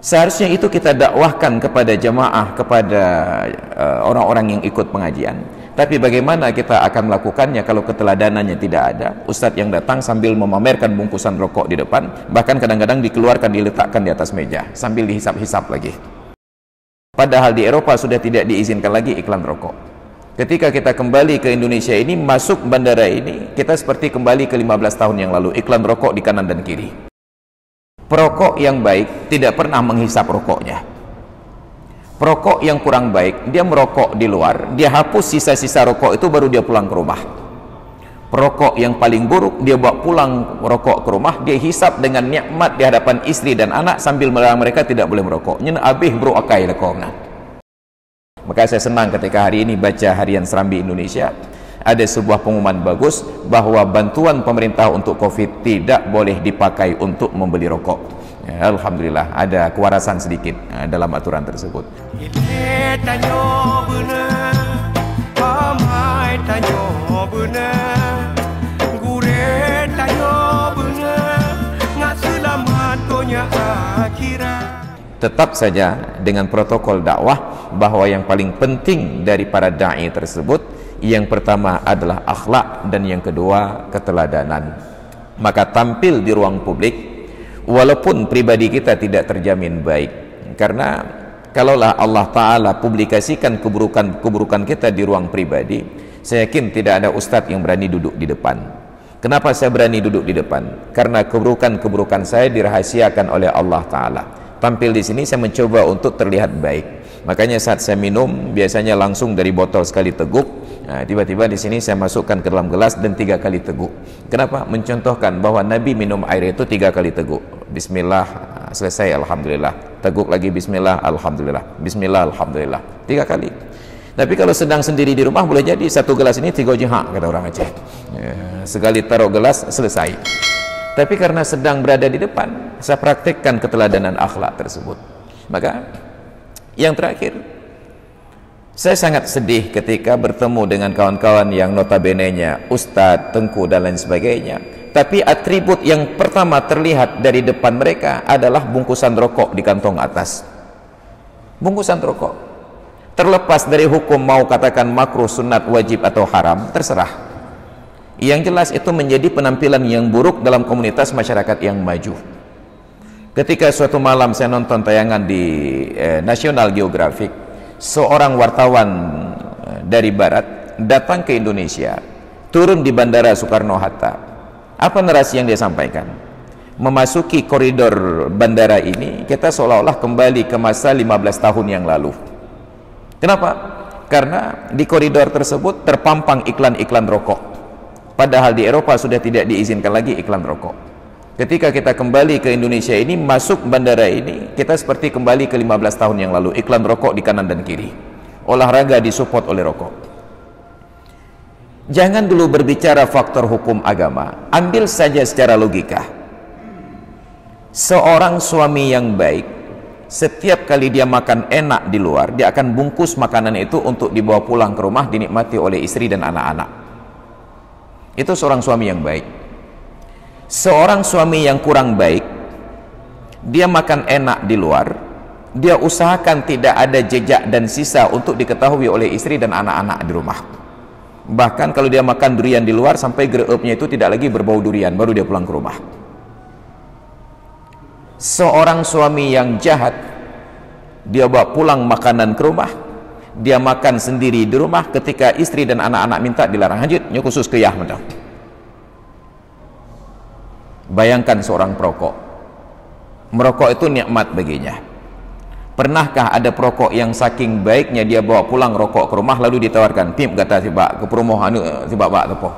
Seharusnya itu kita dakwahkan kepada jamaah, kepada orang-orang yang ikut pengajian. Tapi bagaimana kita akan melakukannya kalau keteladanannya tidak ada? Ustadz yang datang sambil memamerkan bungkusan rokok di depan, bahkan kadang-kadang dikeluarkan, diletakkan di atas meja sambil dihisap-hisap lagi. Padahal di Eropa sudah tidak diizinkan lagi iklan rokok. Ketika kita kembali ke Indonesia ini, masuk bandara ini, kita seperti kembali ke 15 tahun yang lalu, iklan rokok di kanan dan kiri. Perokok yang baik tidak pernah menghisap rokoknya. Perokok yang kurang baik, dia merokok di luar, dia hapus sisa-sisa rokok itu baru dia pulang ke rumah. Perokok yang paling buruk, dia bawa pulang rokok ke rumah, dia hisap dengan nikmat di hadapan istri dan anak sambil melarang mereka tidak boleh merokok. Nyen abih bro akai lekongna. Maka saya senang ketika hari ini baca Harian Serambi Indonesia, ada sebuah pengumuman bagus bahwa bantuan pemerintah untuk COVID tidak boleh dipakai untuk membeli rokok. Ya, alhamdulillah ada kewarasan sedikit dalam aturan tersebut. Tetap saja dengan protokol dakwah bahwa yang paling penting dari para dai tersebut, yang pertama adalah akhlak dan yang kedua keteladanan. Maka tampil di ruang publik walaupun pribadi kita tidak terjamin baik, karena kalaulah Allah Ta'ala publikasikan keburukan kita di ruang pribadi, saya yakin tidak ada ustadz yang berani duduk di depan. Kenapa saya berani duduk di depan? Karena keburukan saya dirahasiakan oleh Allah Ta'ala. Tampil di sini saya mencoba untuk terlihat baik. Makanya saat saya minum biasanya langsung dari botol sekali teguk. Nah, tiba-tiba di sini saya masukkan ke dalam gelas dan 3 kali teguk. Kenapa? Mencontohkan bahwa Nabi minum air itu 3 kali teguk. Bismillah, selesai, alhamdulillah. Teguk lagi, bismillah, alhamdulillah. Bismillah, alhamdulillah. 3 kali. Tapi kalau sedang sendiri di rumah boleh jadi 1 gelas ini 3 jihak, kata orang Aceh. Sekali taruh gelas selesai. Tapi karena sedang berada di depan, saya praktekkan keteladanan akhlak tersebut. Maka yang terakhir, saya sangat sedih ketika bertemu dengan kawan-kawan yang notabene-nya ustadz, tengku dan lain sebagainya, tapi atribut yang pertama terlihat dari depan mereka adalah bungkusan rokok di kantong atas. Bungkusan rokok. Terlepas dari hukum mau katakan makruh, sunat, wajib atau haram, terserah. Yang jelas itu menjadi penampilan yang buruk dalam komunitas masyarakat yang maju. Ketika suatu malam saya nonton tayangan di National Geographic, seorang wartawan dari barat datang ke Indonesia, turun di Bandara Soekarno-Hatta. Apa narasi yang dia sampaikan? Memasuki koridor bandara ini, kita seolah-olah kembali ke masa 15 tahun yang lalu. Kenapa? Karena di koridor tersebut terpampang iklan-iklan rokok. Padahal di Eropa sudah tidak diizinkan lagi iklan rokok. Ketika kita kembali ke Indonesia ini, masuk bandara ini, kita seperti kembali ke 15 tahun yang lalu, iklan rokok di kanan dan kiri. Olahraga disupport oleh rokok. Jangan dulu berbicara faktor hukum agama, ambil saja secara logika. Seorang suami yang baik, setiap kali dia makan enak di luar, dia akan bungkus makanan itu untuk dibawa pulang ke rumah, dinikmati oleh istri dan anak-anak. Itu seorang suami yang baik. Seorang suami yang kurang baik, dia makan enak di luar, dia usahakan tidak ada jejak dan sisa untuk diketahui oleh istri dan anak-anak di rumah. Bahkan kalau dia makan durian di luar, sampai greupnya itu tidak lagi berbau durian, baru dia pulang ke rumah. Seorang suami yang jahat, dia bawa pulang makanan ke rumah, dia makan sendiri di rumah, ketika istri dan anak-anak minta dilarang. Hajit, nyo khusus ke yah mentah. Bayangkan seorang perokok. Merokok itu nikmat baginya. Pernahkah ada perokok yang saking baiknya dia bawa pulang rokok ke rumah lalu ditawarkan, "Pim kata tiba ke perumahan tiba bak tepo."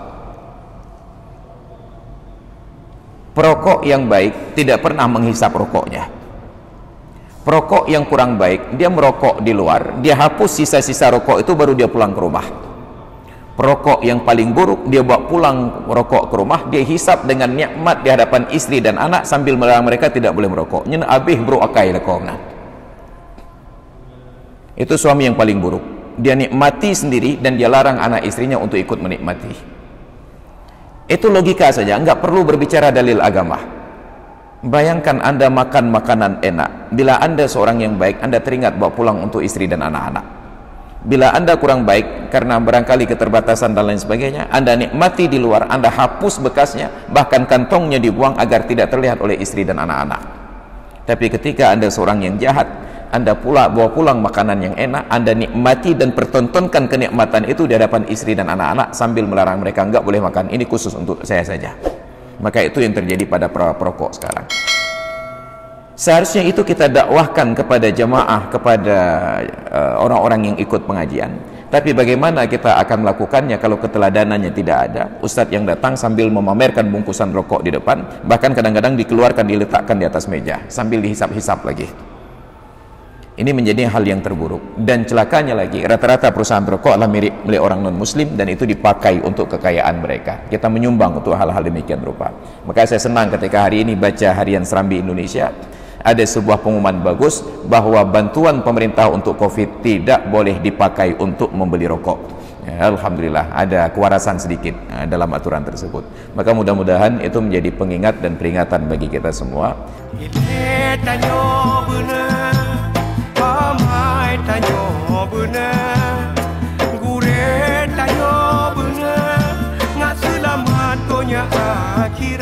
Perokok yang baik tidak pernah menghisap rokoknya. Perokok yang kurang baik, dia merokok di luar, dia hapus sisa-sisa rokok itu baru dia pulang ke rumah. Perokok yang paling buruk, dia bawa pulang rokok ke rumah, dia hisap dengan nikmat di hadapan istri dan anak sambil melarang mereka tidak boleh merokok. Nyen abih bro akai lekongna. Itu suami yang paling buruk. Dia nikmati sendiri dan dia larang anak istrinya untuk ikut menikmati. Itu logika saja, nggak perlu berbicara dalil agama. Bayangkan Anda makan makanan enak. Bila Anda seorang yang baik, Anda teringat bawa pulang untuk istri dan anak-anak. Bila Anda kurang baik karena barangkali keterbatasan dan lain sebagainya, Anda nikmati di luar, Anda hapus bekasnya, bahkan kantongnya dibuang agar tidak terlihat oleh istri dan anak-anak. Tapi ketika Anda seorang yang jahat, Anda pula bawa pulang makanan yang enak, Anda nikmati dan pertontonkan kenikmatan itu di hadapan istri dan anak-anak sambil melarang mereka, enggak boleh makan, ini khusus untuk saya saja. Maka itu yang terjadi pada perokok sekarang. Seharusnya itu kita dakwahkan kepada jamaah, kepada orang-orang yang ikut pengajian. Tapi bagaimana kita akan melakukannya kalau keteladanannya tidak ada? Ustadz yang datang sambil memamerkan bungkusan rokok di depan, bahkan kadang-kadang dikeluarkan, diletakkan di atas meja sambil dihisap-hisap lagi. Ini menjadi hal yang terburuk. Dan celakanya lagi, rata-rata perusahaan rokok adalah milik orang non-muslim, dan itu dipakai untuk kekayaan mereka. Kita menyumbang untuk hal-hal demikian rupa. Maka saya senang ketika hari ini baca Harian Serambi Indonesia, ada sebuah pengumuman bagus bahwa bantuan pemerintah untuk COVID tidak boleh dipakai untuk membeli rokok. Ya, alhamdulillah ada kewarasan sedikit dalam aturan tersebut. Maka mudah-mudahan itu menjadi pengingat dan peringatan bagi kita semua. Gure tanyo bener, nggak selamat konya akhir.